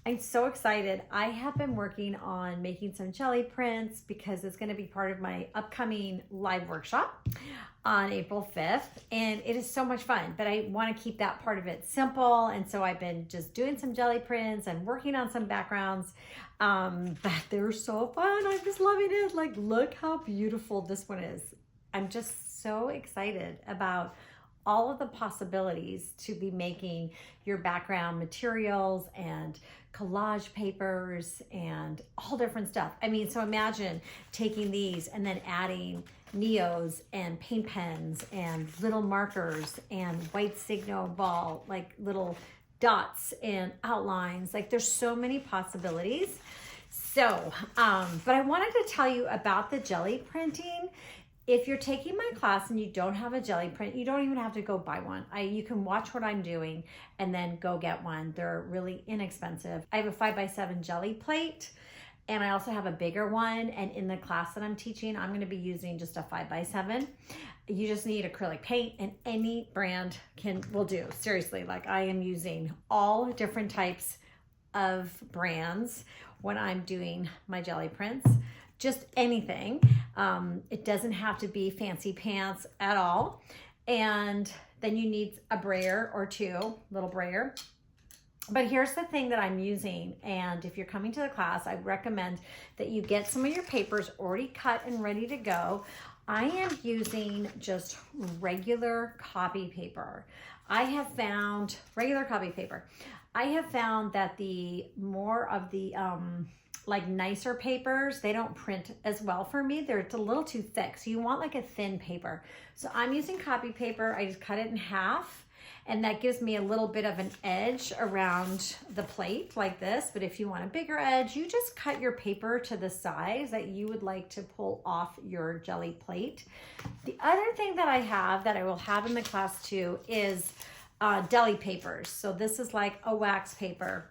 I'm so excited. I have been working on making some jelly prints because it's going to be part of my upcoming live workshop on April 5th. And it is so much fun, but I want to keep that part of it simple. And so I've been just doing some jelly prints and working on some backgrounds. But they're so fun. I'm just loving it. Like, look how beautiful this one is. I'm just so excited about all of the possibilities to be making your background materials and collage papers and all different stuff. I mean, so imagine taking these and then adding Neos and paint pens and little markers and white Signo ball, like little dots and outlines. Like, there's so many possibilities. So, but I wanted to tell you about the jelly printing. If you're taking my class and you don't have a jelly print, you don't even have to go buy one. You can watch what I'm doing and then go get one. They're really inexpensive. I have a 5x7 jelly plate, and I also have a bigger one. And in the class that I'm teaching, I'm gonna be using just a 5x7. You just need acrylic paint, and any brand will do. Seriously, like, I am using all different types of brands when I'm doing my jelly prints. Just anything. It doesn't have to be fancy pants at all. And then you need a brayer or two, little brayer. But here's the thing that I'm using. And if you're coming to the class, I recommend that you get some of your papers already cut and ready to go. I am using just regular copy paper. I have found that the more of the, like nicer papers, they don't print as well for me. It's a little too thick. So you want like a thin paper. So I'm using copy paper. I just cut it in half, and that gives me a little bit of an edge around the plate like this. But if you want a bigger edge, you just cut your paper to the size that you would like to pull off your jelly plate. The other thing that I have that I will have in the class too is deli papers. So this is like a wax paper.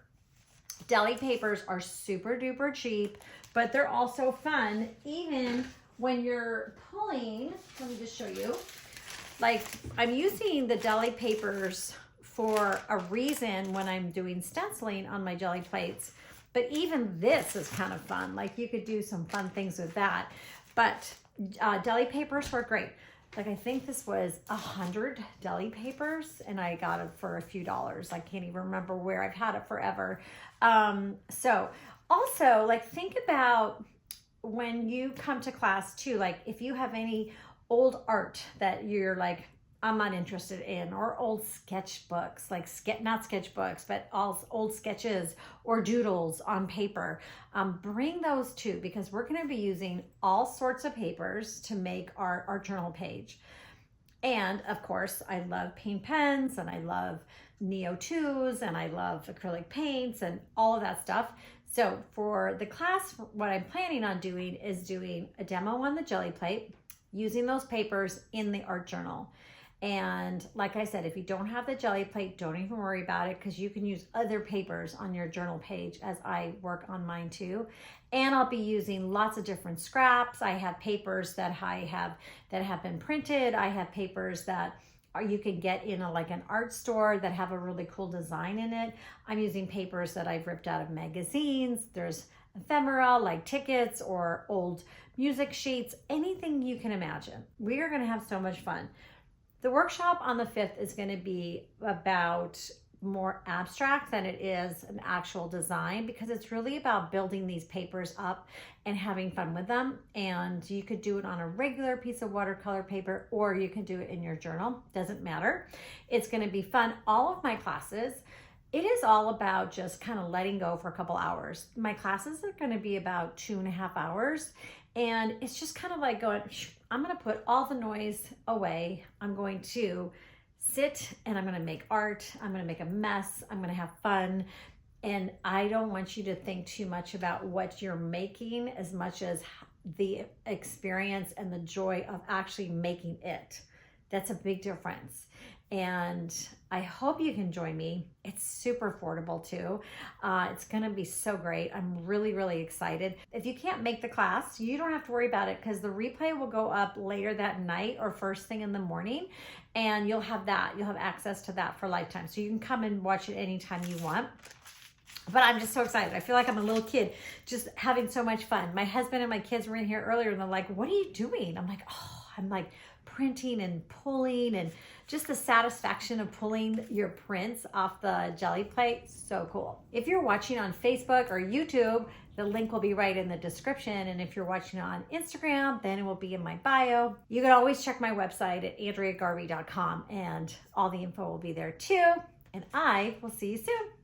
Deli papers are super duper cheap, but they're also fun even when you're pulling. Let me just show you. Like, I'm using the deli papers for a reason when I'm doing stenciling on my jelly plates, but even this is kind of fun. Like, you could do some fun things with that, but deli papers were great. Like, I think this was 100 deli papers, and I got it for a few dollars. I can't even remember where. I've had it forever. So also, like, think about when you come to class too, like, if you have any old art that you're like, I'm not interested in, or old sketchbooks, like not sketchbooks, but all old sketches or doodles on paper, bring those too, because we're going to be using all sorts of papers to make our journal page. And of course, I love paint pens, and I love Neo 2s, and I love acrylic paints and all of that stuff. So for the class, what I'm planning on doing is doing a demo on the jelly plate, using those papers in the art journal. And like I said, if you don't have the jelly plate, don't even worry about it, because you can use other papers on your journal page as I work on mine too. And I'll be using lots of different scraps. I have papers that have been printed. I have papers that you can get in like an art store that have a really cool design in it. I'm using papers that I've ripped out of magazines. There's ephemera, like tickets or old music sheets, anything you can imagine. We are going to have so much fun. The workshop on the 5th is going to be about more abstract than it is an actual design, because it's really about building these papers up and having fun with them. And you could do it on a regular piece of watercolor paper, or you can do it in your journal. Doesn't matter. It's going to be fun. All of my classes, it is all about just kind of letting go for a couple hours. My classes are going to be about 2.5 hours. And it's just kind of like going, I'm going to put all the noise away. I'm going to sit and I'm going to make art. I'm going to make a mess. I'm going to have fun. And I don't want you to think too much about what you're making as much as the experience and the joy of actually making it. That's a big difference. And I hope you can join me. It's super affordable too. It's gonna be so great. I'm really, really excited. If you can't make the class, you don't have to worry about it, because the replay will go up later that night or first thing in the morning, and you'll have access to that for lifetime. So you can come and watch it anytime you want. But I'm just so excited. I feel like I'm a little kid just having so much fun. My husband and my kids were in here earlier and they're like, what are you doing? I'm like, oh, I'm like printing and pulling, and just the satisfaction of pulling your prints off the Gelli plate. So cool. If you're watching on Facebook or YouTube, the link will be right in the description. And if you're watching on Instagram, then it will be in my bio. You can always check my website at andreagarvey.com and all the info will be there too. And I will see you soon.